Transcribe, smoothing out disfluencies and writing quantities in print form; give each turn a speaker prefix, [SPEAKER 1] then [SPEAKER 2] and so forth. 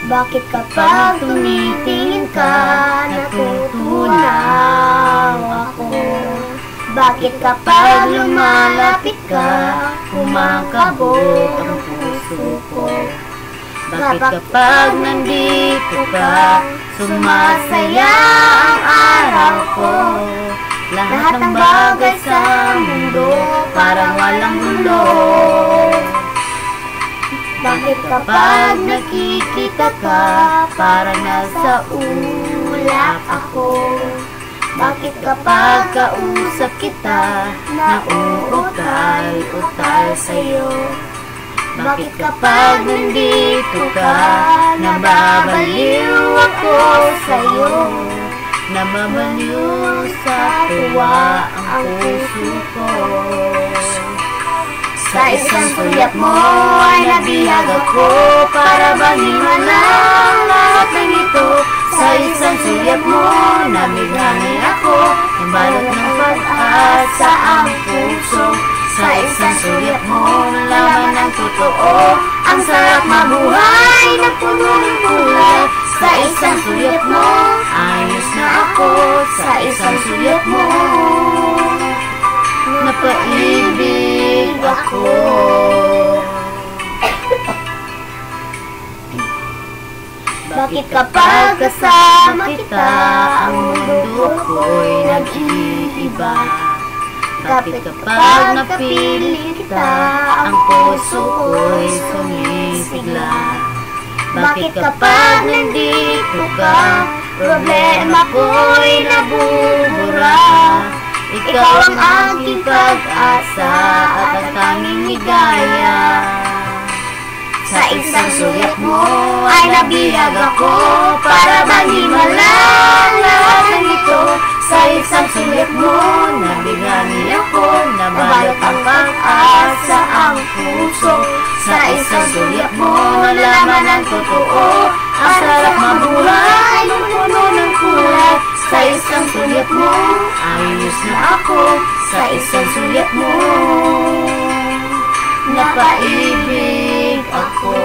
[SPEAKER 1] Bakit kapag tumitingin ka, natutunaw ako? Bakit kapag lumalapit ka, kumakabog ang puso ko? Bakit kapag nandito ka, sumasaya ang araw ko? Lahat ng bagay sa mundo parang walang gulo. Bakit kapag nakikita ka, parang nasa ulap ako? Bakit kapag kausap kita, nauutal-utal sa'yo? Bakit kapag nandito ka, nababaliw ako sa'yo? Nababaliw sa tuwa ang puso ko. Sa isang sulyap mo ay nabihag ako, para bang himalang lahat ng ito. Sa isang sulyap mo, nabighani ako, nabalot ng pag-asa ang puso. Sa isang sulyap mo, nalaman ang totoo, ang sarap mabuhay na puno ng kulay. Sa isang sulyap mo, ayos na ako. Sa isang sulyap mo, napaibig ako. Bakit kapag kasama kita, ang mundo ko'y nag-iiba? Bakit kapag napili kita, ang puso ko'y sumisigla? Bakit kapag nandito ka, problema ko'y nabubura? Ikaw ang aking pag-asa at ang tanging higaya. Sa isang sulyap mo ay nabihag ako, para bang himalang lahat ng ito. Sa isang sulyap mo, nabighani ako, nabalot ang pag-asa ang puso. Sa isang sulyap mo, nalaman ang totoo, ang sarap mabuhay ng puno ng kulay. Sa isang sulyap mo, ayos na ako. Sa isang sulyap mo, napaibig ako.